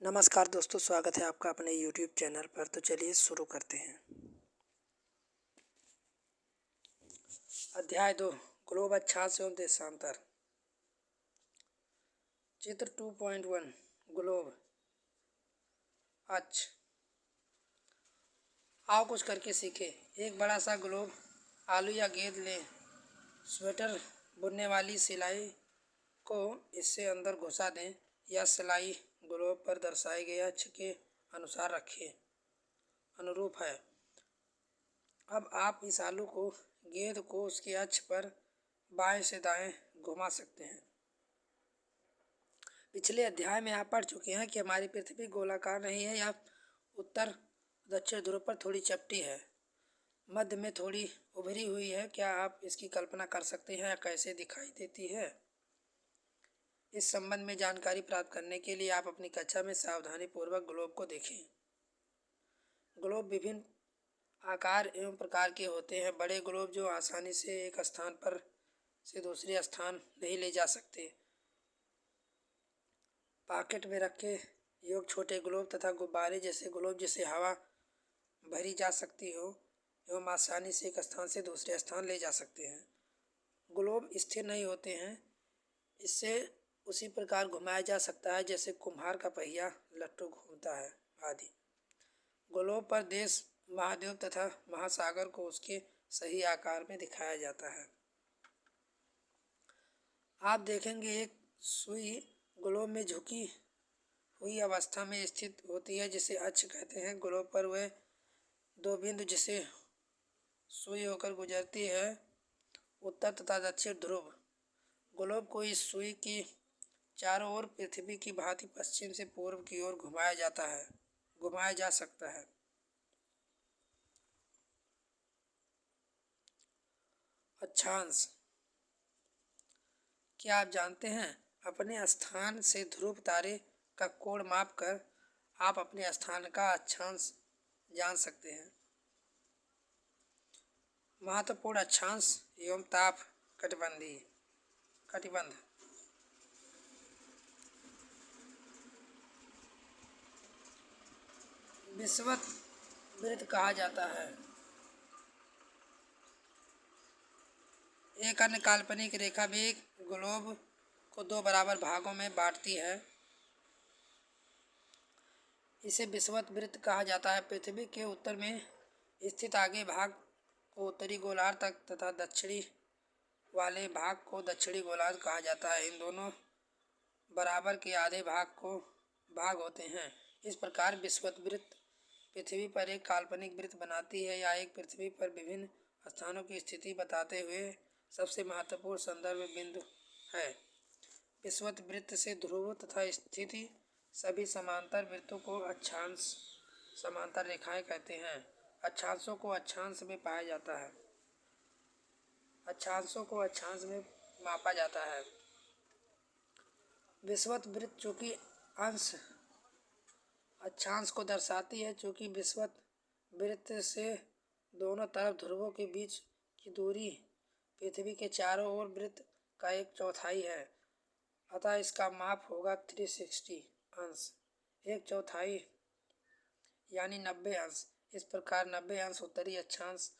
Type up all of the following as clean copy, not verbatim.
नमस्कार दोस्तों, स्वागत है आपका अपने YouTube चैनल पर। तो चलिए शुरू करते हैं। अध्याय 2, ग्लोब अक्षांश एवं देशांतर। चित्र 2.1, ग्लोब अक्ष। आओ कुछ करके सीखे। एक बड़ा सा ग्लोब आलू या गेंद लें। स्वेटर बुनने वाली सिलाई को इससे अंदर घुसा दें या सिलाई ग्लोब पर दर्शाए गए अक्ष के अनुसार रखें। अनुरूप है। अब आप इस आलू को गेंद को उसके अक्ष पर बाएं से दाएं घुमा सकते हैं। पिछले अध्याय में आप पढ़ चुके हैं कि हमारी पृथ्वी गोलाकार नहीं है, या उत्तर दक्षिण ध्रुव पर थोड़ी चपटी है, मध्य में थोड़ी उभरी हुई है। क्या आप इसकी कल्पना कर सकते हैं या कैसे दिखाई देती है? इस संबंध में जानकारी प्राप्त करने के लिए आप अपनी कक्षा में सावधानीपूर्वक ग्लोब को देखें। ग्लोब विभिन्न आकार एवं प्रकार के होते हैं। बड़े ग्लोब जो आसानी से एक स्थान पर से दूसरे स्थान नहीं ले जा सकते, पॉकेट में रखे योग छोटे ग्लोब तथा गुब्बारे जैसे ग्लोब जिसे हवा भरी जा सकती हो एवं आसानी से एक स्थान से दूसरे स्थान ले जा सकते हैं। ग्लोब स्थिर नहीं होते हैं, इससे उसी प्रकार घुमाया जा सकता है जैसे कुम्हार का पहिया लट्टू घूमता है आदि। ग्लोब पर देश, महाद्वीप तथा महासागर को उसके सही आकार में दिखाया जाता है। आप देखेंगे एक सुई ग्लोब में झुकी हुई अवस्था में स्थित होती है जिसे अक्ष कहते हैं। ग्लोब पर वह दो बिंदु जिसे सुई होकर गुजरती है, उत्तर तथा दक्षिण ध्रुव। ग्लोब को इस सुई की चारों ओर पृथ्वी की भांति पश्चिम से पूर्व की ओर घुमाया जा सकता है। अक्षांश। क्या आप जानते हैं, अपने स्थान से ध्रुव तारे का कोण मापकर आप अपने स्थान का अक्षांश जान सकते हैं। महत्वपूर्ण अक्षांश एवं ताप कटिबंध। विषुवत वृत्त कहा जाता है। एक अन्य काल्पनिक रेखा भी ग्लोब को दो बराबर भागों में बांटती है। इसे विषुवत वृत्त कहा जाता है। पृथ्वी के उत्तर में स्थित आगे भाग को उत्तरी गोलार्ध तक तथा दक्षिणी वाले भाग को दक्षिणी गोलार्ध कहा जाता है। इन दोनों बराबर के आधे भाग होते हैं। इस प्रकार विषुवत वृत्त पृथ्वी पर एक काल्पनिक वृत्त बनाती है, या एक पृथ्वी पर विभिन्न स्थानों की स्थिति बताते हुए सबसे महत्वपूर्ण संदर्भ बिंदु है। विषुवत वृत्त से ध्रुव तथा स्थिति सभी समांतर वृत्तों को अक्षांश समांतर रेखाएं कहते हैं। अक्षांशों को अक्षांश में पाया जाता है। अक्षांशों को अक्षांश में मापा जाता है। विषुवत वृत्त चूंकि अंश अक्षांश को दर्शाती है, चूंकि विषुवत वृत्त से दोनों तरफ ध्रुवों के बीच की दूरी पृथ्वी के चारों ओर वृत्त का 1/4 है, अतः इसका माप होगा 360 अंश, 1/4 यानी 90 अंश। इस प्रकार 90 अंश उत्तरी अक्षांश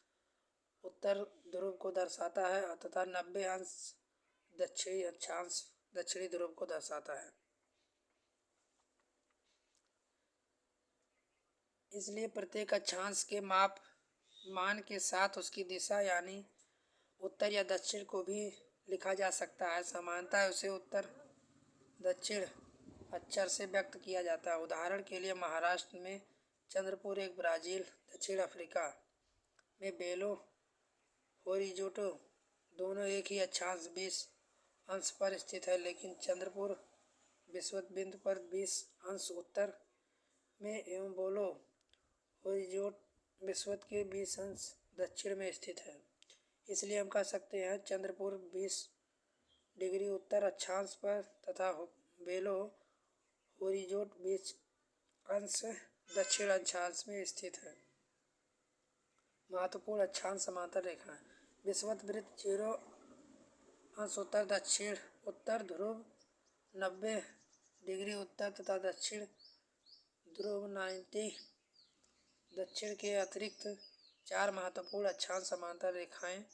उत्तर ध्रुव को दर्शाता है तथा 90 अंश दक्षिणी अक्षांश दक्षिणी ध्रुव को दर्शाता है। इसलिए प्रत्येक अक्षांश के मान के साथ उसकी दिशा यानी उत्तर या दक्षिण को भी लिखा जा सकता है। सामान्यतः उसे उत्तर दक्षिण अक्षर से व्यक्त किया जाता है। उदाहरण के लिए महाराष्ट्र में चंद्रपुर, एक ब्राज़ील, दक्षिण अफ्रीका में बेलो होरिज़ोंटो दोनों एक ही अक्षांश 20 अंश पर स्थित है, लेकिन चंद्रपुर विषुवत बिंदु पर 20 अंश उत्तर में एवं बेलो होरिज़ोंटो विषुवत के 20 अंश दक्षिण में स्थित है। इसलिए हम कह सकते हैं चंद्रपुर 20 डिग्री उत्तर अक्षांश पर तथा बेलो होरिज़ोंटो 20 अंश दक्षिण अक्षांश में स्थित है। महत्वपूर्ण अक्षांश समांतर रेखाएं। विषुवत वृत्त 0 अंश उत्तर दक्षिण उत्तर ध्रुव, 90 डिग्री उत्तर तथा दक्षिण ध्रुव 90 दक्षिण के अतिरिक्त 4 महत्वपूर्ण अक्षांश समांतर रेखाएं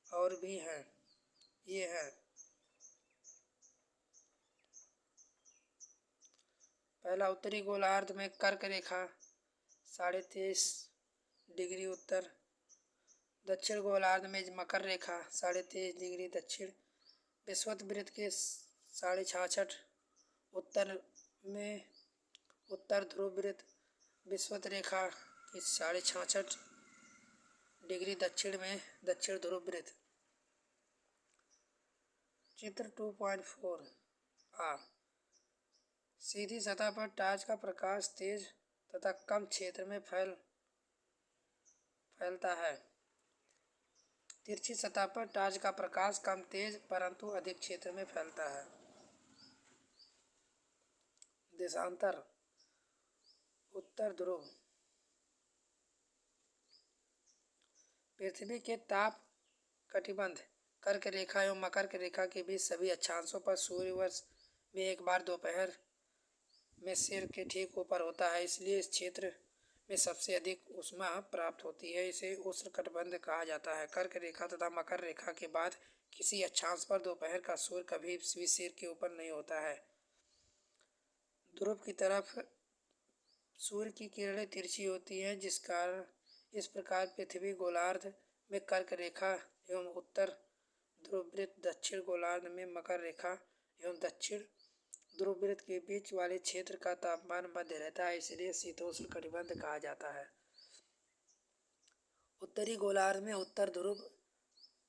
और भी हैं। ये हैं: पहला, उत्तरी गोलार्ध में कर्क रेखा 23.5 डिग्री उत्तर, दक्षिण गोलार्ध में मकर रेखा 23.5 डिग्री दक्षिण, विषुवत वृत्त के 66.5 उत्तर में उत्तर ध्रुव वृत्त, विषुवत रेखा की 66.5 डिग्री दक्षिण में दक्षिण ध्रुव वृत्त। चित्र 2.4 आ सीधी सतह पर टॉर्च का प्रकाश तेज तथा कम क्षेत्र में फैलता है। तिरछी सतह पर टॉर्च का प्रकाश कम तेज परंतु अधिक क्षेत्र में फैलता है। देशांतर: उत्तर ध्रुव, पृथ्वी के ताप कटिबंध कर्क रेखा एवं मकर रेखा के बीच सभी अक्षांशों पर सूर्य वर्ष में एक बार दोपहर में सिर के ठीक ऊपर होता है, इसलिए इस क्षेत्र में सबसे अधिक ऊष्मा प्राप्त होती है। इसे उष्णकटिबंध कहा जाता है। कर्क रेखा तथा मकर रेखा के बाद किसी अक्षांश पर दोपहर का सूर्य कभी भी सिर के ऊपर नहीं होता है। ध्रुव की तरफ सूर्य की किरणें तिरछी होती हैं, जिस कारण इस प्रकार पृथ्वी गोलार्ध में कर्क रेखा एवं उत्तर ध्रुव वृत्त, दक्षिण गोलार्ध में मकर रेखा एवं दक्षिण ध्रुव वृत्त के बीच वाले क्षेत्र का तापमान मध्य रहता है, इसलिए शीतोष्ण कटिबंध कहा जाता है। उत्तरी गोलार्ध में उत्तर ध्रुव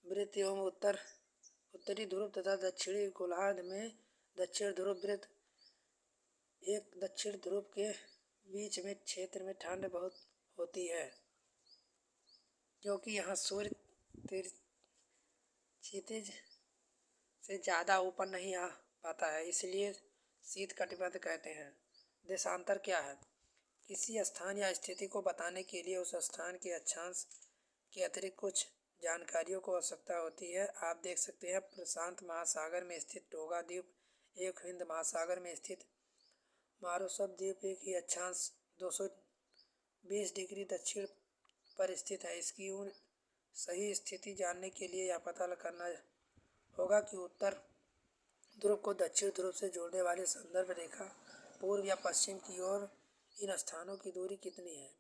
वृत्त एवं उत्तरी ध्रुव तथा दक्षिणी गोलार्ध में दक्षिण ध्रुव वृत्त एक दक्षिण ध्रुव के बीच में क्षेत्र में ठंड बहुत होती है, क्योंकि यहाँ सूर्य क्षितिज से ज़्यादा ऊपर नहीं आ पाता है, इसलिए शीत कटिबंध कहते हैं। देशांतर क्या है? किसी स्थान या स्थिति को बताने के लिए उस स्थान के अक्षांश के अतिरिक्त कुछ जानकारियों को आवश्यकता होती है। आप देख सकते हैं प्रशांत महासागर में स्थित टोगा द्वीप एक हिंद महासागर में स्थित मारोसव द्वीप एक ही अक्षांश 220 डिग्री दक्षिण पर स्थित है। इसकी सही स्थिति जानने के लिए यह पता करना होगा कि उत्तर ध्रुव को दक्षिण ध्रुव से जोड़ने वाली संदर्भ रेखा पूर्व या पश्चिम की ओर इन स्थानों की दूरी कितनी है।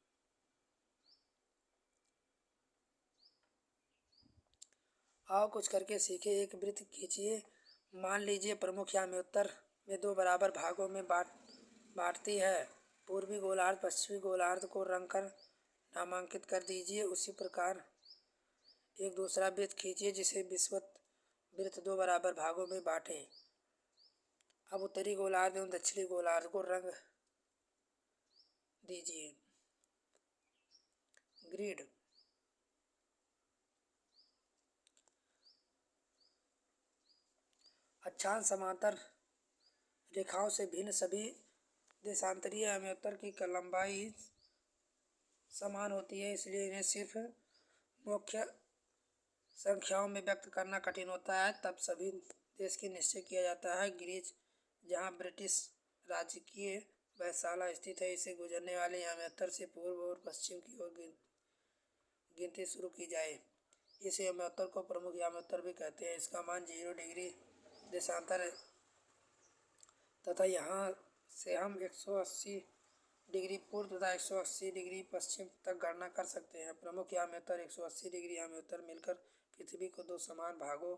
आओ कुछ करके सीखे। एक वृत्त खींचिए। मान लीजिए प्रमुख यामी उत्तर में 2 बराबर भागों में बांटती है। पूर्वी गोलार्ध पश्चिमी गोलार्ध को रंग कर नामांकित कर दीजिए। उसी प्रकार एक दूसरा वृत्त खींचिए जिसे विषुवत वृत्त 2 बराबर भागों में बांटें। अब उत्तरी गोलार्ध एवं दक्षिणी गोलार्ध को रंग दीजिए। ग्रिड अक्षांश समांतर रेखाओं से भिन्न सभी देशांतरीय यामी-उत्तर की लंबाई समान होती है, इसलिए इन्हें सिर्फ मुख्य संख्याओं में व्यक्त करना कठिन होता है। तब सभी देश की निश्चय किया जाता है। ग्रीज, जहां ब्रिटिश राजकीय वेधशाला स्थित है, इसे गुजरने वाले यामी-उत्तर से पूर्व और पश्चिम की ओर गिनती शुरू की जाए। इस यामी-उत्तर को प्रमुख यामी-उत्तर भी कहते हैं। इसका मान 0 डिग्री देशांतर है तथा यहाँ से हम 180 डिग्री पूर्व तथा 180 डिग्री पश्चिम तक गणना कर सकते हैं। प्रमुख यामी-उत्तर 180 डिग्री यामी-उत्तर मिलकर पृथ्वी को 2 समान भागों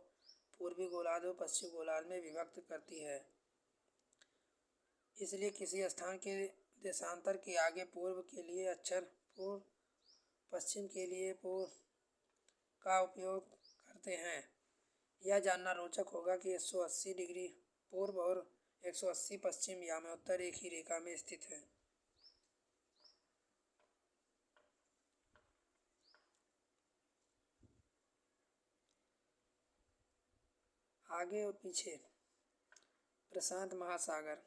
पूर्वी गोलार्ध और पश्चिमी गोलार्ध में विभक्त करती है। इसलिए किसी स्थान के देशांतर के आगे पूर्व के लिए अक्षर पूर्व, पश्चिम के लिए पूर्व का उपयोग करते हैं। यह जानना रोचक होगा कि 180 डिग्री पूर्व और 180 पश्चिम यामी-उत्तर एक ही रेखा में स्थित है। आगे और पीछे प्रशांत महासागर,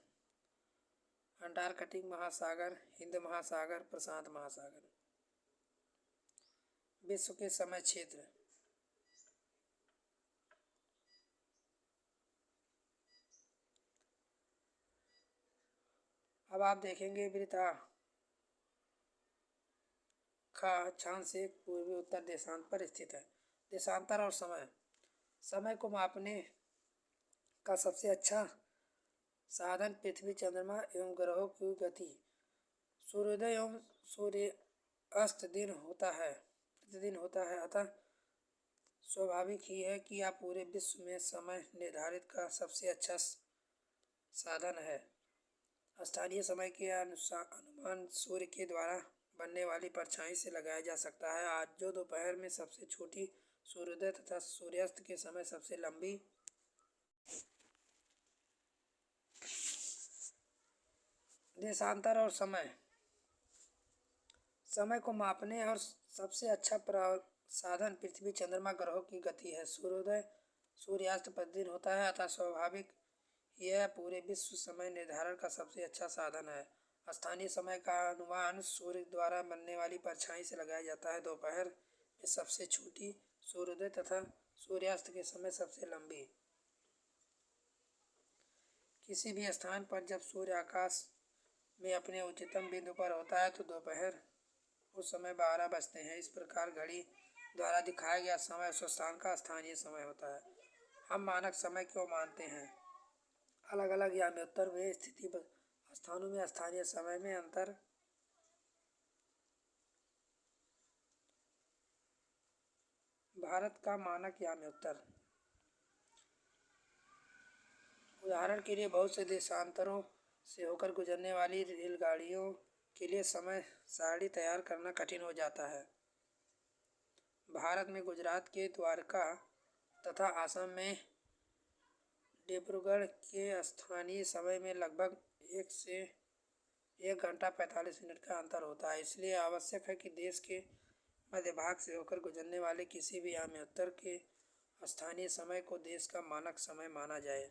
अंटार्कटिक महासागर, हिंद महासागर, प्रशांत महासागर। विश्व के समय क्षेत्र। अब आप देखेंगे वृत्ताकार अक्षांश एक पूर्वी उत्तर देशांत पर स्थित है। देशांतर और समय। समय को मापने का सबसे अच्छा साधन पृथ्वी, चंद्रमा एवं ग्रहों की गति, सूर्योदय एवं सूर्यास्त दिन होता है प्रतिदिन होता है। अतः स्वाभाविक ही है कि आप पूरे विश्व में समय निर्धारित का सबसे अच्छा साधन है। स्थानीय समय के अनुमान सूर्य के द्वारा बनने वाली परछाई से लगाया जा सकता है। आज जो दोपहर में सबसे छोटी सूर्योदय तथा सूर्यास्त के समय सबसे लंबी देशांतर और समय। समय को मापने और सबसे अच्छा साधन पृथ्वी, चंद्रमा, ग्रहों की गति है। सूर्योदय सूर्यास्त प्रतिदिन होता है। अतः स्वाभाविक यह पूरे विश्व समय निर्धारण का सबसे अच्छा साधन है। स्थानीय समय का अनुमान सूर्य द्वारा बनने वाली परछाई से लगाया जाता है। दोपहर में सबसे छोटी सूर्योदय तथा सूर्यास्त के समय सबसे लंबी। किसी भी स्थान पर जब सूर्य आकाश में अपने उच्चतम बिंदु पर होता है तो दोपहर उस समय 12 बजते हैं। इस प्रकार घड़ी द्वारा दिखाया गया समय उस स्थान का स्थानीय समय होता है। हम मानक समय क्यों मानते हैं? अलग अलग याम्योत्तर में स्थिति स्थानों में स्थानीय समय में अंतर भारत का मानक याम्योत्तर। उदाहरण के लिए बहुत से देशांतरों से होकर गुजरने वाली रेलगाड़ियों के लिए समय सारणी तैयार करना कठिन हो जाता है। भारत में गुजरात के द्वारका तथा असम में डिब्रूगढ़ के स्थानीय समय में लगभग 1 घंटा 45 मिनट का अंतर होता है। इसलिए आवश्यक है कि देश के मध्य भाग से होकर गुजरने वाले किसी भी याम्योत्तर के स्थानीय समय को देश का मानक समय माना जाए।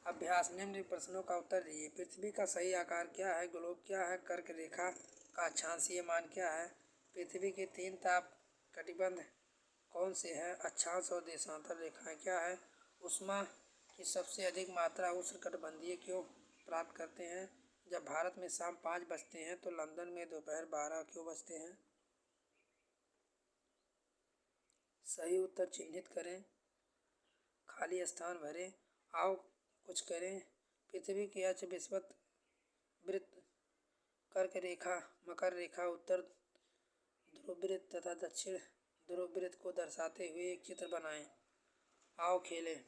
अभ्यास। निम्न प्रश्नों का उत्तर दीजिए। पृथ्वी का सही आकार क्या है? ग्लोब क्या है? कर्क रेखा का अक्षांशीय मान क्या है? पृथ्वी के 3 ताप कटिबंध कौन से हैं? अक्षांश और देशांतर रेखाएं क्या है? ऊष्मा की सबसे अधिक मात्रा उष्णकटिबंधीय क्यों प्राप्त करते हैं? जब भारत में शाम 5 बजते हैं तो लंदन में दोपहर 12 क्यों बजते हैं? सही उत्तर चिन्हित करें, खाली स्थान भरें। आओ कुछ करें। पृथ्वी की अक्ष विषुवत वृत्त, कर्क रेखा, मकर रेखा, उत्तर ध्रुव वृत्त तथा दक्षिण ध्रुव वृत्त को दर्शाते हुए एक चित्र बनाएं। आओ खेलें।